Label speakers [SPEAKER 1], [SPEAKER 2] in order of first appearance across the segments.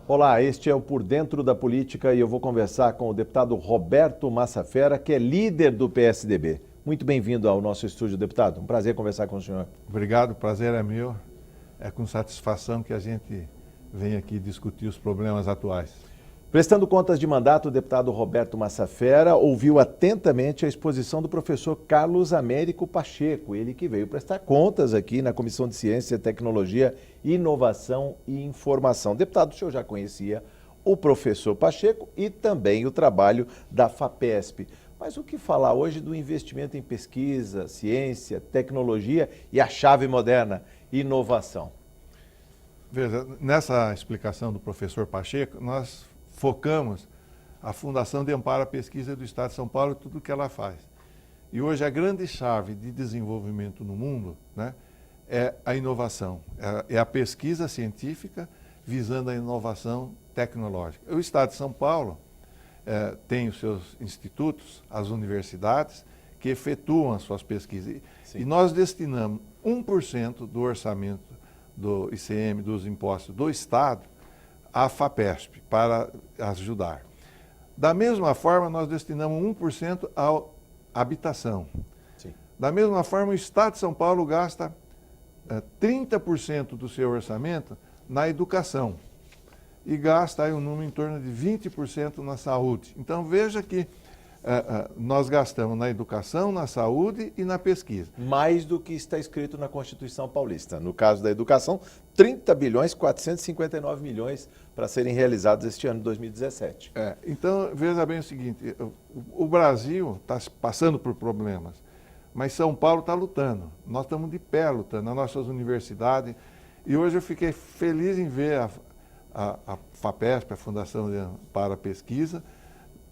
[SPEAKER 1] Olá, este é o Por Dentro da Política e eu vou conversar com o deputado Roberto Massafera, que é líder do PSDB. Muito bem-vindo ao nosso estúdio, deputado. Um prazer conversar com o senhor.
[SPEAKER 2] Obrigado, o prazer é meu. É com satisfação que a gente vem aqui discutir os problemas atuais.
[SPEAKER 1] Prestando contas de mandato, o deputado Roberto Massafera ouviu atentamente a exposição do professor Carlos Américo Pacheco, ele que veio prestar contas aqui na Comissão de Ciência, Tecnologia, Inovação e Informação. Deputado, o senhor já conhecia o professor Pacheco e também o trabalho da FAPESP. Mas o que falar hoje do investimento em pesquisa, ciência, tecnologia e a chave moderna, inovação?
[SPEAKER 2] Veja, nessa explicação do professor Pacheco, nós focamos a Fundação de Amparo à Pesquisa do Estado de São Paulo e tudo o que ela faz. E hoje a grande chave de desenvolvimento no mundo, né, é a inovação, é a pesquisa científica visando a inovação tecnológica. O Estado de São Paulo tem os seus institutos, as universidades, que efetuam as suas pesquisas. Sim. E nós destinamos 1% do orçamento do ICM, dos impostos do Estado, à FAPESP, para ajudar. Da mesma forma, nós destinamos 1% à habitação. Sim. Da mesma forma, o Estado de São Paulo gasta 30% do seu orçamento na educação e gasta aí um número em torno de 20% na saúde. Então, veja que nós gastamos na educação, na saúde e na pesquisa.
[SPEAKER 1] Mais do que está escrito na Constituição Paulista. No caso da educação, 30 bilhões 459 milhões para serem realizados este ano de 2017.
[SPEAKER 2] Então, veja bem o seguinte, o Brasil está passando por problemas, mas São Paulo está lutando. Nós estamos de pé lutando nas nossas universidades. E hoje eu fiquei feliz em ver a FAPESP, a Fundação para a Pesquisa,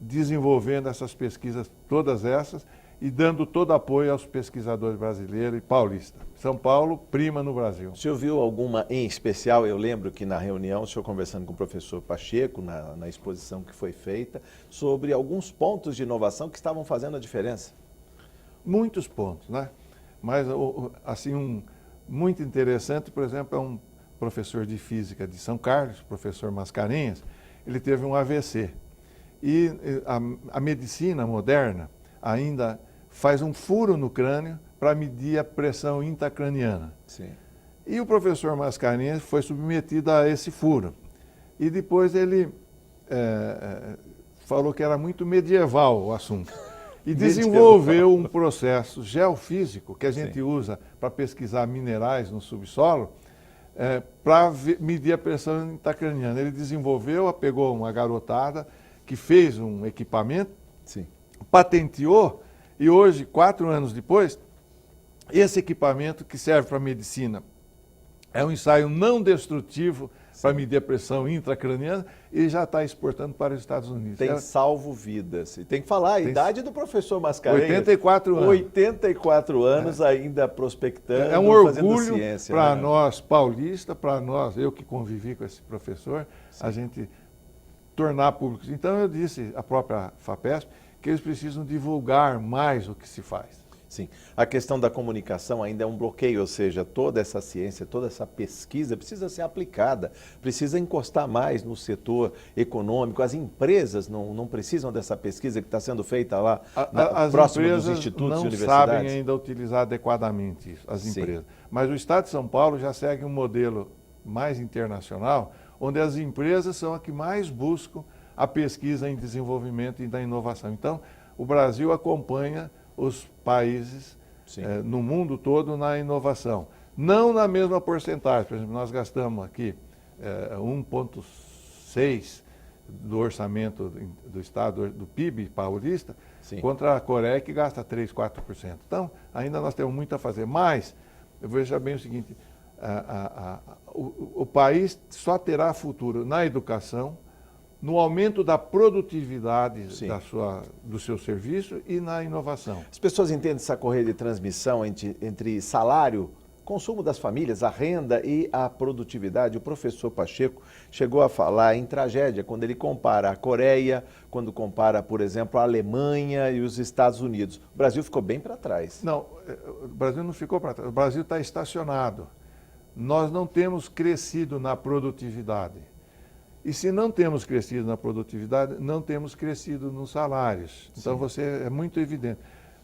[SPEAKER 2] desenvolvendo essas pesquisas, todas essas, e dando todo apoio aos pesquisadores brasileiros e paulistas. São Paulo prima no Brasil.
[SPEAKER 1] O senhor viu alguma em especial? Eu lembro que na reunião, o senhor conversando com o professor Pacheco, na exposição que foi feita, sobre alguns pontos de inovação que estavam fazendo a diferença.
[SPEAKER 2] Muitos pontos, né? Mas, assim, muito interessante, por exemplo, é um professor de física de São Carlos, o professor Mascarenhas, ele teve um AVC. E a medicina moderna ainda faz um furo no crânio para medir a pressão intracraniana. Sim. E o professor Mascarenhas foi submetido a esse furo. E depois ele falou que era muito medieval o assunto. E desenvolveu um processo geofísico que a gente usa para pesquisar minerais no subsolo, para medir a pressão intracraniana. Ele desenvolveu, pegou uma garotada que fez um equipamento, patenteou, e hoje, 4 anos depois, esse equipamento que serve para a medicina é um ensaio não destrutivo para medir a pressão intracraniana e já está exportando para os Estados Unidos.
[SPEAKER 1] Tem salvo vidas. E tem que falar a idade do professor Mascarenhas.
[SPEAKER 2] 84 anos.
[SPEAKER 1] 84 anos ainda prospectando,
[SPEAKER 2] é um orgulho
[SPEAKER 1] fazendo ciência.
[SPEAKER 2] Para nós paulistas, para nós, eu que convivi com esse professor, a gente tornar públicos. Então eu disse à própria FAPESP que eles precisam divulgar mais o que se faz.
[SPEAKER 1] Sim, a questão da comunicação ainda é um bloqueio, ou seja, toda essa ciência, toda essa pesquisa precisa ser aplicada, precisa encostar mais no setor econômico. As empresas não precisam dessa pesquisa que está sendo feita lá próximo dos institutos e universidades.
[SPEAKER 2] As empresas não sabem ainda utilizar adequadamente isso, as empresas. Mas o Estado de São Paulo já segue um modelo mais internacional, onde as empresas são as que mais buscam a pesquisa em desenvolvimento e da inovação. Então, o Brasil acompanha os países no mundo todo na inovação. Não na mesma porcentagem. Por exemplo, nós gastamos aqui 1,6% do orçamento do Estado, do PIB paulista, contra a Coreia, que gasta 3%, 4%. Então, ainda nós temos muito a fazer. Mas, veja bem o seguinte, o país só terá futuro na educação, no aumento da produtividade do seu serviço e na inovação.
[SPEAKER 1] As pessoas entendem essa correia de transmissão entre salário, consumo das famílias, a renda e a produtividade. O professor Pacheco chegou a falar em tragédia quando ele compara a Coreia, quando compara, por exemplo, a Alemanha e os Estados Unidos. O Brasil ficou bem para trás.
[SPEAKER 2] Não, o Brasil não ficou para trás. O Brasil está estacionado. Nós não temos crescido na produtividade. E se não temos crescido na produtividade, não temos crescido nos salários. Então, é muito evidente.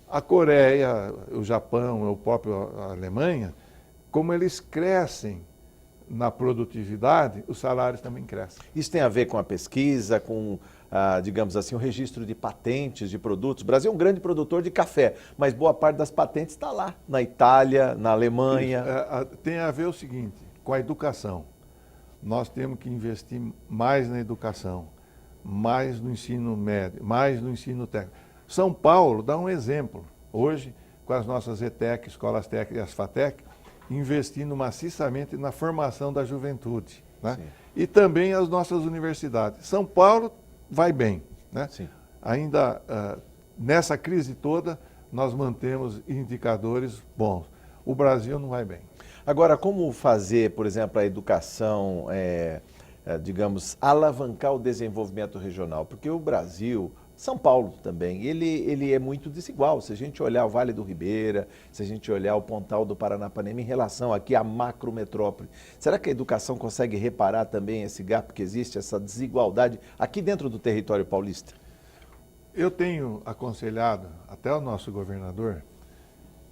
[SPEAKER 2] A Coreia, o Japão, o próprio a Alemanha, como eles crescem na produtividade, os salários também crescem.
[SPEAKER 1] Isso tem a ver com a pesquisa, com, digamos assim, o registro de patentes de produtos. O Brasil é um grande produtor de café, mas boa parte das patentes está lá, na Itália, na Alemanha.
[SPEAKER 2] Tem a ver o seguinte, com a educação. Nós temos que investir mais na educação, mais no ensino médio, mais no ensino técnico. São Paulo dá um exemplo. Hoje, com as nossas ETEC, Escolas Técnicas e as FATEC, investindo maciçamente na formação da juventude, né? E também as nossas universidades. São Paulo vai bem, né?
[SPEAKER 1] Sim.
[SPEAKER 2] Ainda nessa crise toda, nós mantemos indicadores bons. O Brasil não vai bem.
[SPEAKER 1] Agora, como fazer, por exemplo, a educação, digamos, alavancar o desenvolvimento regional? Porque o Brasil, São Paulo também, ele é muito desigual. Se a gente olhar o Vale do Ribeira, se a gente olhar o Pontal do Paranapanema em relação aqui à macrometrópole, será que a educação consegue reparar também esse gap que existe, essa desigualdade aqui dentro do território paulista?
[SPEAKER 2] Eu tenho aconselhado até o nosso governador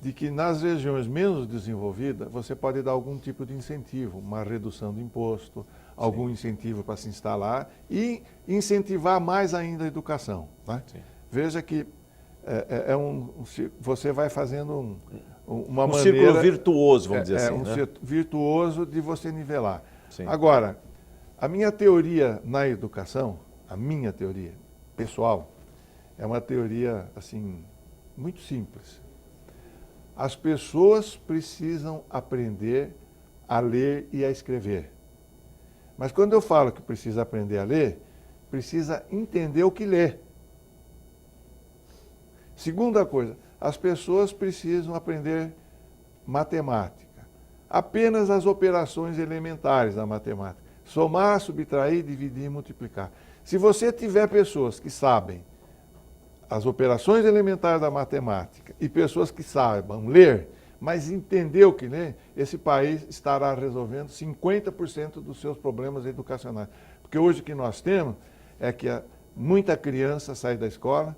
[SPEAKER 2] de que nas regiões menos desenvolvidas você pode dar algum tipo de incentivo, uma redução do imposto, algum incentivo para se instalar e incentivar mais ainda a educação, né? Veja que você vai fazendo uma maneira...
[SPEAKER 1] círculo virtuoso, vamos dizer assim.
[SPEAKER 2] Um círculo virtuoso de você nivelar.
[SPEAKER 1] Sim.
[SPEAKER 2] Agora, a minha teoria na educação, a minha teoria pessoal, é uma teoria assim muito simples. As pessoas precisam aprender a ler e a escrever. Mas quando eu falo que precisa aprender a ler, precisa entender o que lê. Segunda coisa, as pessoas precisam aprender matemática. Apenas as operações elementares da matemática. Somar, subtrair, dividir e multiplicar. Se você tiver pessoas que sabem as operações elementares da matemática e pessoas que saibam ler, mas entender o que lê, esse país estará resolvendo 50% dos seus problemas educacionais. Porque hoje o que nós temos é que muita criança sai da escola,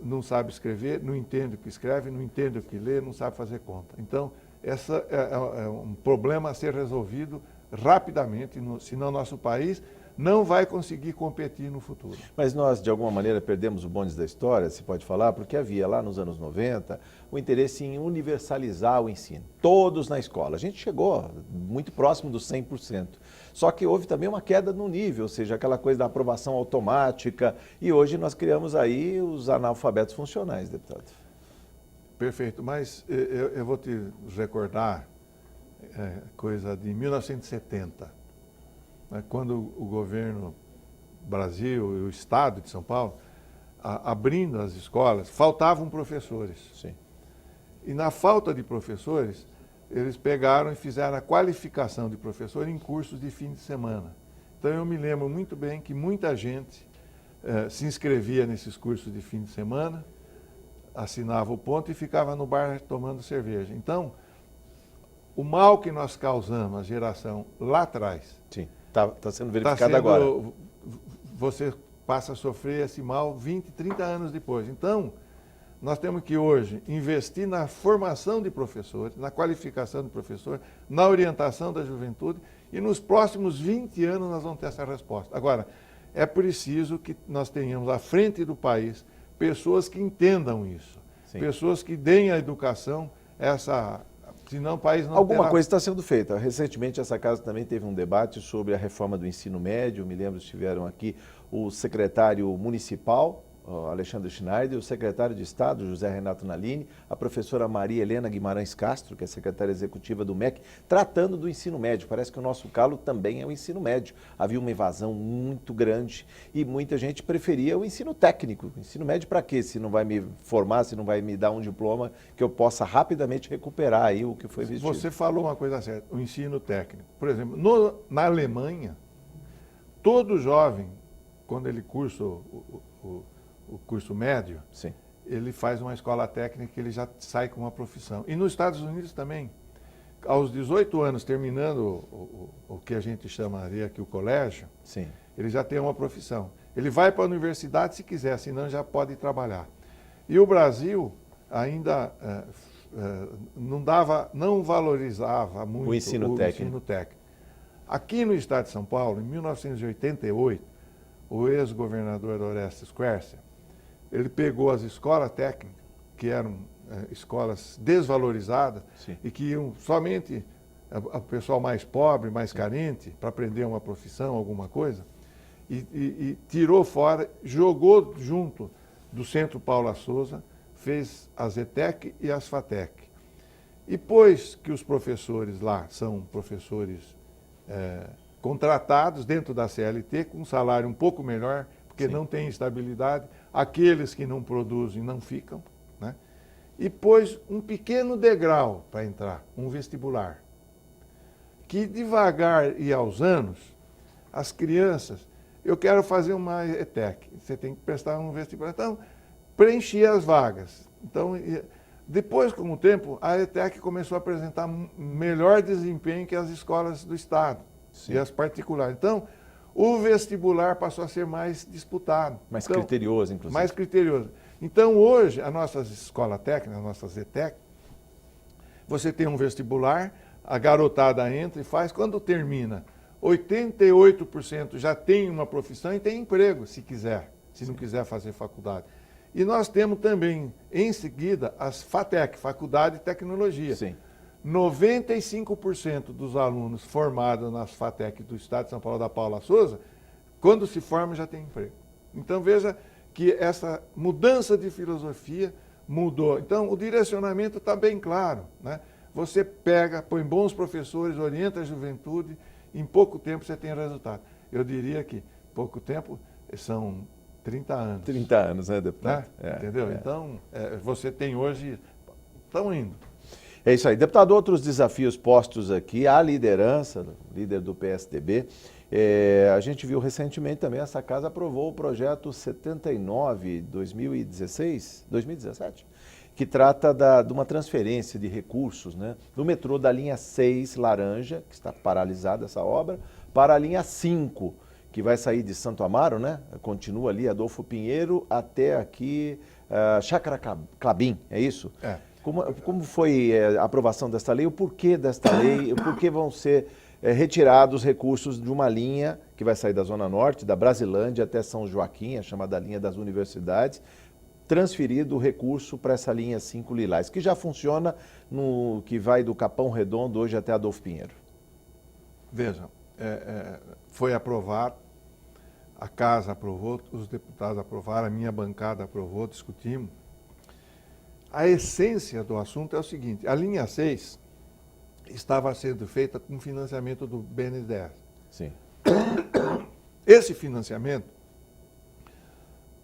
[SPEAKER 2] não sabe escrever, não entende o que escreve, não entende o que lê, não sabe fazer conta. Então, esse é um problema a ser resolvido rapidamente, senão nosso país não vai conseguir competir no futuro.
[SPEAKER 1] Mas nós, de alguma maneira, perdemos o bonde da história, se pode falar, porque havia lá nos anos 90 o interesse em universalizar o ensino. Todos na escola. A gente chegou muito próximo dos 100%. Só que houve também uma queda no nível, ou seja, aquela coisa da aprovação automática. E hoje nós criamos aí os analfabetos funcionais, deputado.
[SPEAKER 2] Perfeito, mas eu vou te recordar coisa de 1970. Quando o governo Brasil e o Estado de São Paulo, abrindo as escolas, faltavam professores.
[SPEAKER 1] Sim.
[SPEAKER 2] E na falta de professores, eles pegaram e fizeram a qualificação de professor em cursos de fim de semana. Então eu me lembro muito bem que muita gente se inscrevia nesses cursos de fim de semana, assinava o ponto e ficava no bar tomando cerveja. Então, o mal que nós causamos à geração lá atrás...
[SPEAKER 1] Sim. Está sendo verificado agora.
[SPEAKER 2] Você passa a sofrer esse mal 20, 30 anos depois. Então, nós temos que hoje investir na formação de professores, na qualificação de professores, na orientação da juventude e nos próximos 20 anos nós vamos ter essa resposta. Agora, é preciso que nós tenhamos à frente do país pessoas que entendam isso,
[SPEAKER 1] Sim.
[SPEAKER 2] Pessoas que deem à educação senão o país não
[SPEAKER 1] Alguma
[SPEAKER 2] terá...
[SPEAKER 1] coisa está sendo feita. Recentemente, essa casa também teve um debate sobre a reforma do ensino médio. Me lembro que estiveram aqui o secretário municipal, Alexandre Schneider, o secretário de Estado, José Renato Nalini, a professora Maria Helena Guimarães Castro, que é secretária executiva do MEC, tratando do ensino médio. Parece que o nosso calo também é o ensino médio. Havia uma evasão muito grande e muita gente preferia o ensino técnico. O ensino médio para quê? Se não vai me formar, se não vai me dar um diploma que eu possa rapidamente recuperar aí o que foi vestido.
[SPEAKER 2] Você falou uma coisa certa, o ensino técnico. Por exemplo, na Alemanha, todo jovem, quando ele cursa o curso médio,
[SPEAKER 1] Sim.
[SPEAKER 2] Ele faz uma escola técnica e ele já sai com uma profissão. E nos Estados Unidos também. aos 18 anos, terminando o que a gente chamaria aqui o colégio,
[SPEAKER 1] Sim.
[SPEAKER 2] ele já tem uma profissão. Ele vai para a universidade se quiser, senão já pode trabalhar. E o Brasil ainda não valorizava muito
[SPEAKER 1] o ensino técnico.
[SPEAKER 2] Aqui no estado de São Paulo, em 1988, o ex-governador Orestes Quercia, ele pegou as escolas técnicas, que eram escolas desvalorizadas,
[SPEAKER 1] Sim.
[SPEAKER 2] e que iam somente o pessoal mais pobre, mais carente, para aprender uma profissão, alguma coisa, e tirou fora, jogou junto do Centro Paula Souza, fez as ETEC e as FATEC. E pois que os professores lá são professores contratados dentro da CLT, com um salário um pouco melhor, porque
[SPEAKER 1] Sim.
[SPEAKER 2] não tem estabilidade, aqueles que não produzem não ficam, né? E pôs um pequeno degrau para entrar, um vestibular, que devagar e aos anos, as crianças, eu quero fazer uma ETEC, você tem que prestar um vestibular, então preenchia as vagas. Então, depois, com o tempo, a ETEC começou a apresentar melhor desempenho que as escolas do Estado. Sim. E as particulares. Então, o vestibular passou a ser mais disputado.
[SPEAKER 1] Mais criterioso, inclusive.
[SPEAKER 2] Mais criterioso. Então, hoje, as nossas escolas técnicas, as nossas ETEC, você tem um vestibular, a garotada entra e faz. Quando termina, 88% já tem uma profissão e tem emprego, se quiser, se não quiser fazer faculdade. E nós temos também, em seguida, as FATEC, Faculdade de Tecnologia.
[SPEAKER 1] Sim.
[SPEAKER 2] 95% dos alunos formados nas FATEC do Estado de São Paulo da Paula Souza, quando se formam já tem emprego. Então veja que essa mudança de filosofia mudou. Então o direcionamento está bem claro, né? Você pega, põe bons professores, orienta a juventude, em pouco tempo você tem resultado. Eu diria que pouco tempo são 30 anos.
[SPEAKER 1] 30 anos, né, deputado?
[SPEAKER 2] Né? Entendeu? Então, você tem hoje... Estão indo.
[SPEAKER 1] É isso aí. Deputado, outros desafios postos aqui, a liderança, líder do PSDB, a gente viu recentemente também, essa casa aprovou o projeto 79/2017, que trata de uma transferência de recursos, né, do metrô da linha 6 Laranja, que está paralisada essa obra, para a linha 5, que vai sair de Santo Amaro, né? Continua ali, Adolfo Pinheiro, até aqui, Chácara Clabim, é isso?
[SPEAKER 2] É.
[SPEAKER 1] Como foi a aprovação desta lei, o porquê desta lei, o porquê vão ser retirados recursos de uma linha que vai sair da Zona Norte, da Brasilândia até São Joaquim, a chamada linha das universidades, transferido o recurso para essa linha 5 Lilás, que já funciona no que vai do Capão Redondo hoje até Adolfo Pinheiro.
[SPEAKER 2] Vejam, foi aprovado, a Casa aprovou, os deputados aprovaram, a minha bancada aprovou, discutimos. A essência do assunto é o seguinte, a linha 6 estava sendo feita com financiamento do BNDES.
[SPEAKER 1] Sim.
[SPEAKER 2] Esse financiamento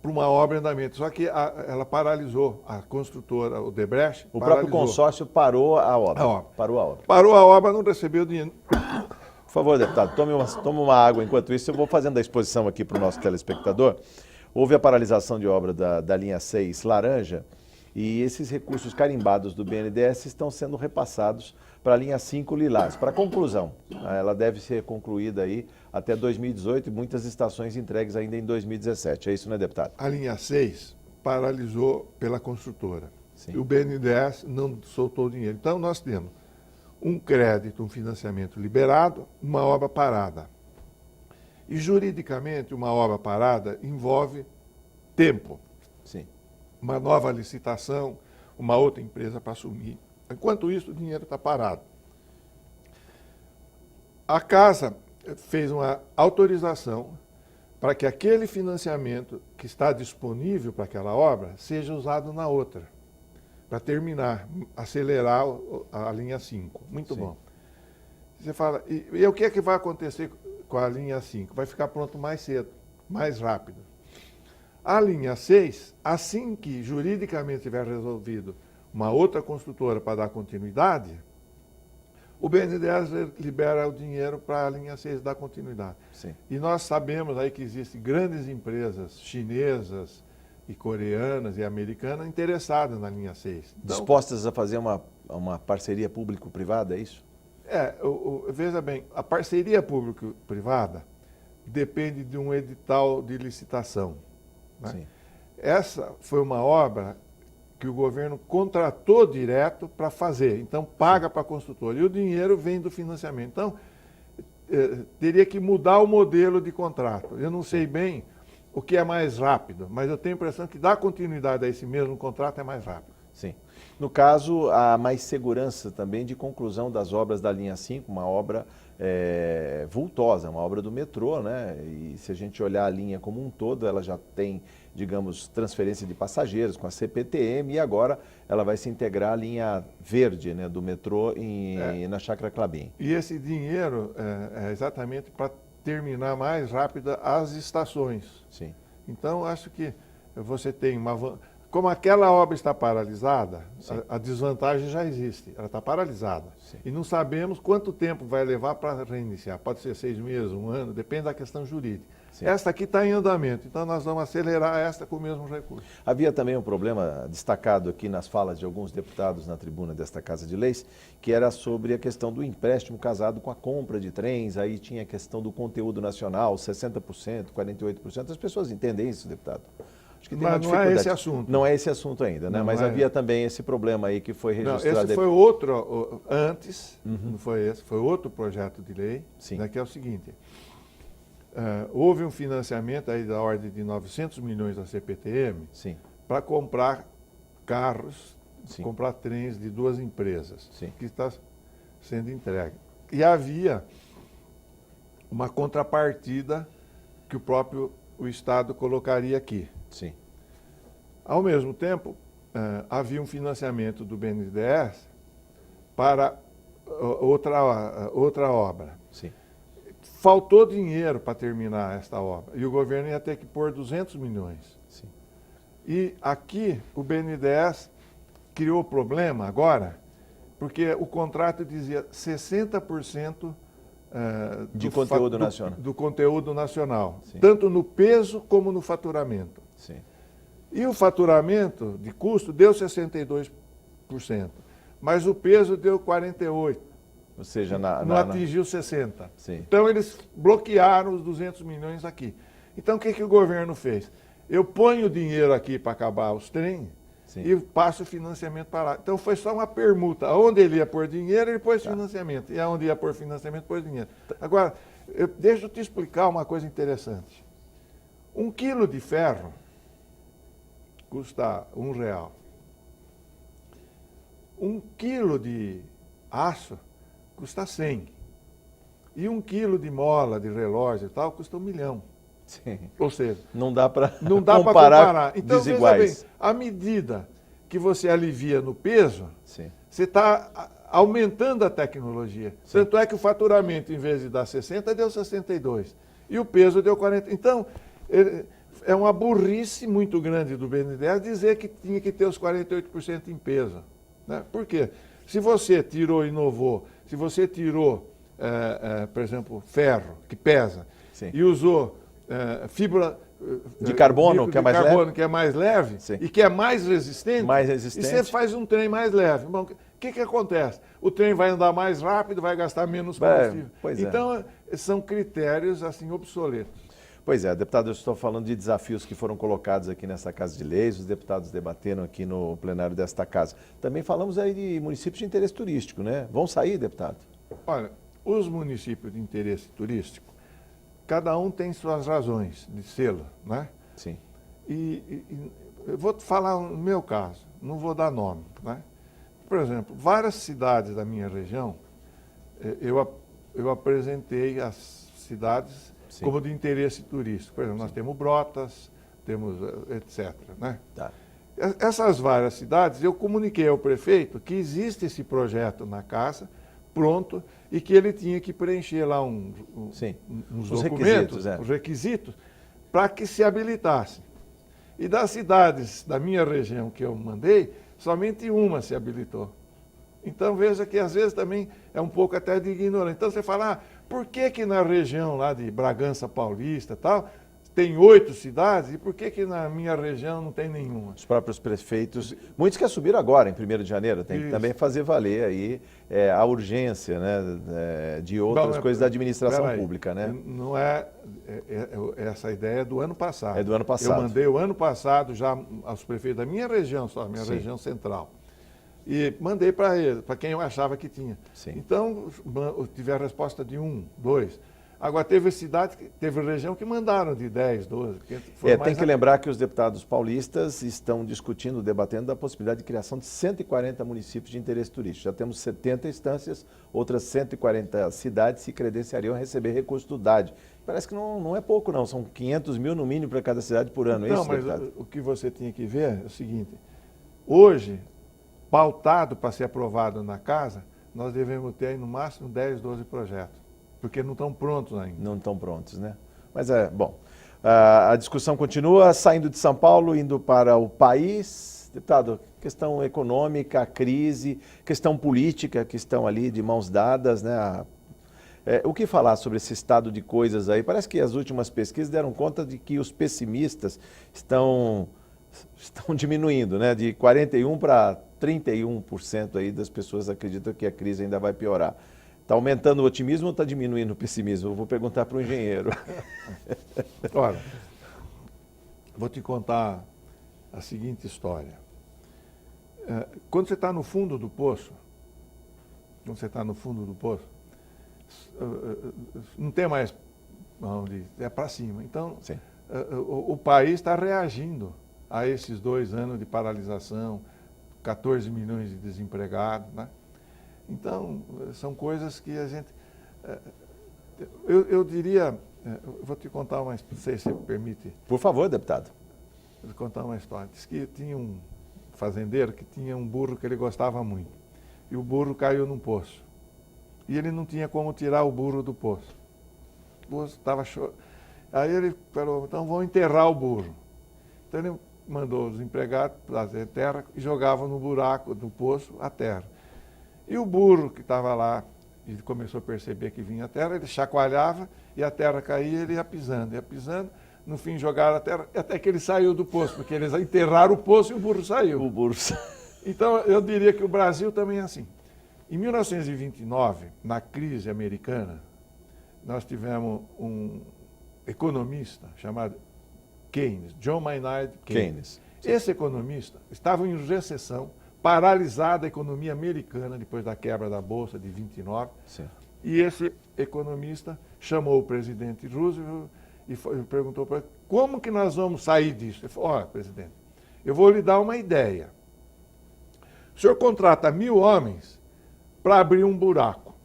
[SPEAKER 2] para uma obra em andamento, só que ela paralisou, a construtora, o Debrecht,
[SPEAKER 1] o próprio consórcio parou a obra. Parou a obra.
[SPEAKER 2] Parou a obra, não recebeu dinheiro.
[SPEAKER 1] Por favor, deputado, tome uma água. Enquanto isso, eu vou fazendo a exposição aqui para o nosso telespectador. Houve a paralisação de obra da linha 6 Laranja e esses recursos carimbados do BNDES estão sendo repassados para a linha 5 Lilás. Para conclusão, ela deve ser concluída aí até 2018 e muitas estações entregues ainda em 2017. É isso, né, deputado?
[SPEAKER 2] A linha 6 paralisou pela construtora.
[SPEAKER 1] Sim.
[SPEAKER 2] E o BNDES não soltou o dinheiro. Então, nós temos um crédito, um financiamento liberado, uma obra parada. E, juridicamente, uma obra parada envolve tempo.
[SPEAKER 1] Sim.
[SPEAKER 2] Uma nova licitação, uma outra empresa para assumir. Enquanto isso, o dinheiro está parado. A Casa fez uma autorização para que aquele financiamento que está disponível para aquela obra seja usado na outra, para terminar, acelerar a linha 5. Muito
[SPEAKER 1] Sim.
[SPEAKER 2] bom. Você fala, e o que é que vai acontecer com a linha 5? Vai ficar pronto mais cedo, mais rápido. A linha 6, assim que juridicamente tiver resolvido uma outra construtora para dar continuidade, o BNDES libera o dinheiro para a linha 6 dar continuidade.
[SPEAKER 1] Sim.
[SPEAKER 2] E nós sabemos aí que existem grandes empresas chinesas e coreanas e americanas interessadas na linha 6. Então,
[SPEAKER 1] dispostas a fazer uma parceria público-privada, é isso?
[SPEAKER 2] Veja bem, a parceria público-privada depende de um edital de licitação. Né?
[SPEAKER 1] Sim.
[SPEAKER 2] Essa foi uma obra que o governo contratou direto para fazer, então paga para a construtora, e o dinheiro vem do financiamento. Então, teria que mudar o modelo de contrato. Eu não sei bem o que é mais rápido, mas eu tenho a impressão que dar continuidade a esse mesmo contrato é mais rápido.
[SPEAKER 1] Sim. No caso, há mais segurança também de conclusão das obras da linha 5, uma obra vultosa, uma obra do metrô, né? E se a gente olhar a linha como um todo, ela já tem, digamos, transferência de passageiros com a CPTM e agora ela vai se integrar à linha verde, né, do metrô na Chácara Klabin.
[SPEAKER 2] E esse dinheiro é exatamente para terminar mais rápida as estações.
[SPEAKER 1] Sim.
[SPEAKER 2] Então, acho que você tem uma... Como aquela obra está paralisada, a desvantagem já existe, ela está paralisada.
[SPEAKER 1] Sim.
[SPEAKER 2] E não sabemos quanto tempo vai levar para reiniciar. Pode ser 6 meses, 1 ano, depende da questão jurídica. Sim. Esta aqui está em andamento, então nós vamos acelerar esta com o mesmo recurso.
[SPEAKER 1] Havia também um problema destacado aqui nas falas de alguns deputados na tribuna desta Casa de Leis, que era sobre a questão do empréstimo casado com a compra de trens, aí tinha a questão do conteúdo nacional, 60%, 48%. As pessoas entendem isso, deputado? Acho que tem
[SPEAKER 2] mas não é esse assunto.
[SPEAKER 1] Não é esse assunto ainda, né? Mas havia também esse problema aí que foi registrado.
[SPEAKER 2] Não, esse foi outro, antes, não foi esse, foi outro projeto de lei, né, que é o seguinte, houve um financiamento aí da ordem de 900 milhões da CPTM para comprar carros, comprar trens de 2 empresas, que está sendo entregue. E havia uma contrapartida que o Estado colocaria aqui.
[SPEAKER 1] Sim.
[SPEAKER 2] Ao mesmo tempo, havia um financiamento do BNDES para outra obra.
[SPEAKER 1] Sim.
[SPEAKER 2] Faltou dinheiro para terminar esta obra e o governo ia ter que pôr 200 milhões.
[SPEAKER 1] Sim.
[SPEAKER 2] E aqui o BNDES criou problema agora, porque o contrato dizia 60%
[SPEAKER 1] de conteúdo nacional.
[SPEAKER 2] Do conteúdo nacional, tanto no peso como no faturamento.
[SPEAKER 1] Sim.
[SPEAKER 2] E o faturamento de custo deu 62%, mas o peso deu 48%.
[SPEAKER 1] Ou seja,
[SPEAKER 2] não atingiu 60%.
[SPEAKER 1] Sim.
[SPEAKER 2] Então eles bloquearam os 200 milhões aqui. Então o que o governo fez? Eu ponho o dinheiro aqui para acabar os trens e passo o financiamento para lá. Então foi só uma permuta. Onde ele ia pôr dinheiro, ele pôs financiamento. E aonde ia pôr financiamento, pôs dinheiro. Agora, deixa eu te explicar uma coisa interessante. 1 quilo de ferro custa R$1. 1 quilo de aço custa 100. E 1 quilo de mola, de relógio e tal, custa 1 milhão.
[SPEAKER 1] Sim.
[SPEAKER 2] Ou seja,
[SPEAKER 1] não dá para
[SPEAKER 2] comparar. Então,
[SPEAKER 1] desiguais.
[SPEAKER 2] Veja bem, à medida que você alivia no peso, você está aumentando a tecnologia. Tanto é que o faturamento, em vez de dar 60, deu 62. E o peso deu 40. Então, é uma burrice muito grande do BNDES dizer que tinha que ter os 48% em peso. Né? Por quê? Se você tirou, inovou, se você tirou, por exemplo, ferro, que pesa, e usou fibra
[SPEAKER 1] de carbono, que
[SPEAKER 2] é mais leve e que é mais resistente, e você faz um trem mais leve. Bom, o que acontece? O trem vai andar mais rápido, vai gastar menos combustível. Então, são critérios assim obsoletos.
[SPEAKER 1] Pois é, deputado, eu estou falando de desafios que foram colocados aqui nessa Casa de Leis, os deputados debateram aqui no plenário desta casa. Também falamos aí de municípios de interesse turístico, né? Vão sair, deputado?
[SPEAKER 2] Olha, os municípios de interesse turístico, cada um tem suas razões de sê-lo, né?
[SPEAKER 1] Sim.
[SPEAKER 2] E eu vou falar no meu caso, não vou dar nome, né? Por exemplo, várias cidades da minha região, eu apresentei as cidades como de interesse turístico. Por exemplo, nós temos Brotas, temos etc. Né?
[SPEAKER 1] Tá.
[SPEAKER 2] Essas várias cidades, eu comuniquei ao prefeito que existe esse projeto na casa, pronto, e que ele tinha que preencher lá uns documentos, os requisitos, para que se habilitasse. E das cidades da minha região que eu mandei, somente uma se habilitou. Então veja que às vezes também é um pouco até de ignorância. Então você fala, por que na região lá de Bragança Paulista tal, tem 8 cidades, e por que na minha região não tem nenhuma?
[SPEAKER 1] Os próprios prefeitos, muitos que assumiram agora, em 1º de janeiro, tem que também fazer valer aí a urgência, né, de outras coisas da administração pública, né?
[SPEAKER 2] Não essa ideia é do ano passado.
[SPEAKER 1] É do ano passado.
[SPEAKER 2] Eu mandei o ano passado já aos prefeitos da minha região, só a minha região central. E mandei para eles, para quem eu achava que tinha.
[SPEAKER 1] Sim.
[SPEAKER 2] Então, eu tive a resposta de 1, 2. Agora, teve cidade, teve região que mandaram de 10, 12.
[SPEAKER 1] Tem que lembrar que os deputados paulistas estão discutindo, debatendo a possibilidade de criação de 140 municípios de interesse turístico. Já temos 70 instâncias, outras 140 cidades se credenciariam a receber recurso do DAD. Parece que não é pouco, não. São 500 mil no mínimo para cada cidade por ano.
[SPEAKER 2] Não, mas o que você tinha que ver é o seguinte. Hoje, pautado para ser aprovado na casa, nós devemos ter aí no máximo 10, 12 projetos. Porque não estão prontos ainda.
[SPEAKER 1] Não estão prontos, né? Mas bom. A discussão continua, saindo de São Paulo, indo para o país. Deputado, questão econômica, crise, questão política, que estão ali de mãos dadas, né? O que falar sobre esse estado de coisas aí? Parece que as últimas pesquisas deram conta de que os pessimistas estão diminuindo, né? De 41% para 31% aí das pessoas acreditam que a crise ainda vai piorar. Está aumentando o otimismo ou está diminuindo o pessimismo? Eu vou perguntar para o engenheiro.
[SPEAKER 2] Olha, vou te contar a seguinte história. Quando você está no fundo do poço, não tem mais onde é para cima. Então, o país está reagindo a esses 2 anos de paralisação, 14 milhões de desempregados, né? Então, são coisas que a gente... Eu diria... vou te contar uma história, não sei se você permite.
[SPEAKER 1] Por favor, deputado.
[SPEAKER 2] Vou te contar uma história. Diz que tinha um fazendeiro que tinha um burro que ele gostava muito. E o burro caiu num poço. E ele não tinha como tirar o burro do poço. O poço estava chorando. Aí ele falou, então vamos enterrar o burro. Então ele mandou os empregados trazer terra e jogavam no buraco do poço a terra. E o burro que estava lá, ele começou a perceber que vinha a terra, ele chacoalhava e a terra caía, ele ia pisando. No fim jogaram a terra, até que ele saiu do poço, porque eles enterraram o poço e o burro saiu. Então, eu diria que o Brasil também é assim. Em 1929, na crise americana, nós tivemos um economista chamado Keynes, John Maynard Keynes. Esse economista estava em recessão, paralisada a economia americana depois da quebra da Bolsa de 29.
[SPEAKER 1] Sim.
[SPEAKER 2] E esse economista chamou o presidente Roosevelt e perguntou para ele, como que nós vamos sair disso? Ele falou, olha, presidente, eu vou lhe dar uma ideia. O senhor contrata 1.000 homens para abrir um buraco.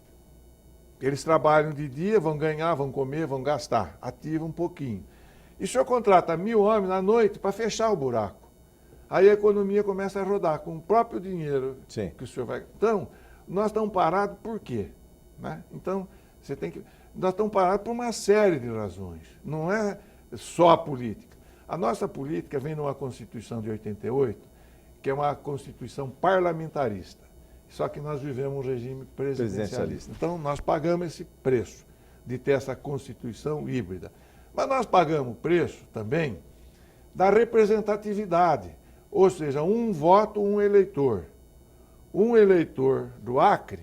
[SPEAKER 2] Eles trabalham de dia, vão ganhar, vão comer, vão gastar. Ativa um pouquinho. E o senhor contrata 1.000 homens à noite para fechar o buraco. Aí a economia começa a rodar com o próprio dinheiro que o senhor vai... Então, nós estamos parados por quê? Né? Então, nós estamos parados por uma série de razões. Não é só a política. A nossa política vem numa Constituição de 88, que é uma Constituição parlamentarista. Só que nós vivemos um regime presidencialista. Então, nós pagamos esse preço de ter essa Constituição híbrida. Mas nós pagamos o preço também da representatividade. Ou seja, um voto, um eleitor. Um eleitor do Acre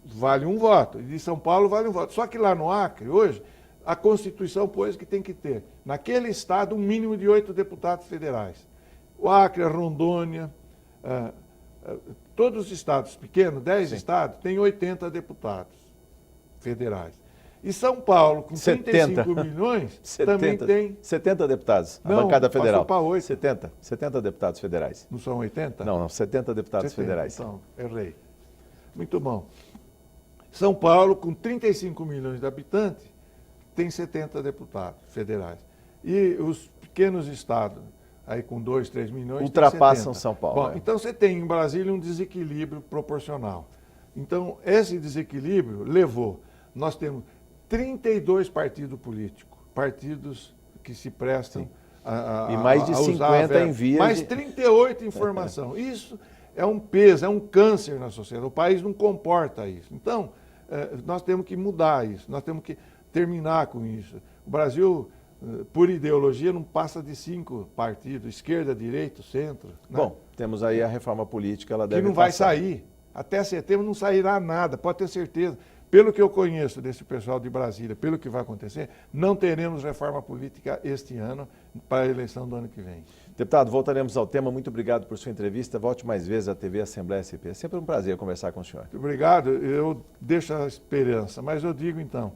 [SPEAKER 2] vale um voto, e de São Paulo vale um voto. Só que lá no Acre, hoje, a Constituição pôs que tem que ter, naquele estado, um mínimo de 8 deputados federais. O Acre, a Rondônia, todos os estados pequenos, 10 estados, têm 80 deputados federais. E São Paulo, com 35 milhões, também tem...
[SPEAKER 1] 70 deputados, a bancada federal.
[SPEAKER 2] Passou para 8.
[SPEAKER 1] 70 deputados federais.
[SPEAKER 2] Não são 80?
[SPEAKER 1] Não, 70 deputados federais.
[SPEAKER 2] Então, errei. Muito bom. São Paulo, com 35 milhões de habitantes, tem 70 deputados federais. E os pequenos estados, aí com 2, 3 milhões,
[SPEAKER 1] ultrapassam São Paulo.
[SPEAKER 2] Bom, então você tem em Brasília um desequilíbrio proporcional. Então, esse desequilíbrio levou... Nós temos 32 partidos políticos, partidos que se prestam
[SPEAKER 1] e mais de 50 em vias.
[SPEAKER 2] Mais 38 em formação. Isso é um peso, é um câncer na sociedade. O país não comporta isso. Então, nós temos que mudar isso, nós temos que terminar com isso. O Brasil por ideologia, não passa de 5 partidos, esquerda, direita, centro. Né?
[SPEAKER 1] Bom, temos aí a reforma política, ela
[SPEAKER 2] Que
[SPEAKER 1] deve
[SPEAKER 2] não vai
[SPEAKER 1] passar.
[SPEAKER 2] sair. Até setembro não sairá nada, pode ter certeza. Pelo que eu conheço desse pessoal de Brasília, pelo que vai acontecer, não teremos reforma política este ano para a eleição do ano que vem.
[SPEAKER 1] Deputado, voltaremos ao tema. Muito obrigado por sua entrevista. Volte mais vezes à TV Assembleia SP. É sempre um prazer conversar com o senhor.
[SPEAKER 2] Muito obrigado. Eu deixo a esperança, mas eu digo então,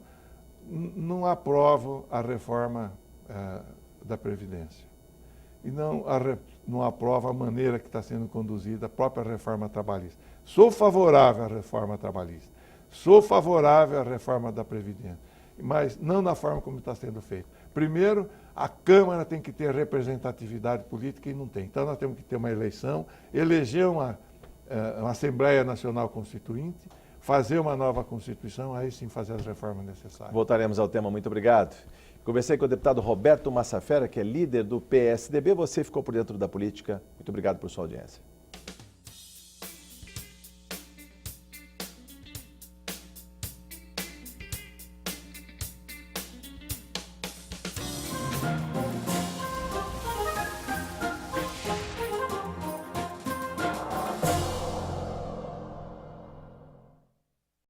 [SPEAKER 2] não aprovo a reforma da Previdência. E não aprovo a maneira que está sendo conduzida a própria reforma trabalhista. Sou favorável à reforma trabalhista. Sou favorável à reforma da Previdência, mas não na forma como está sendo feito. Primeiro, a Câmara tem que ter representatividade política e não tem. Então, nós temos que ter uma eleição, eleger uma Assembleia Nacional Constituinte, fazer uma nova Constituição, aí sim fazer as reformas necessárias.
[SPEAKER 1] Voltaremos ao tema. Muito obrigado. Conversei com o deputado Roberto Massafera, que é líder do PSDB. Você ficou por dentro da política. Muito obrigado por sua audiência.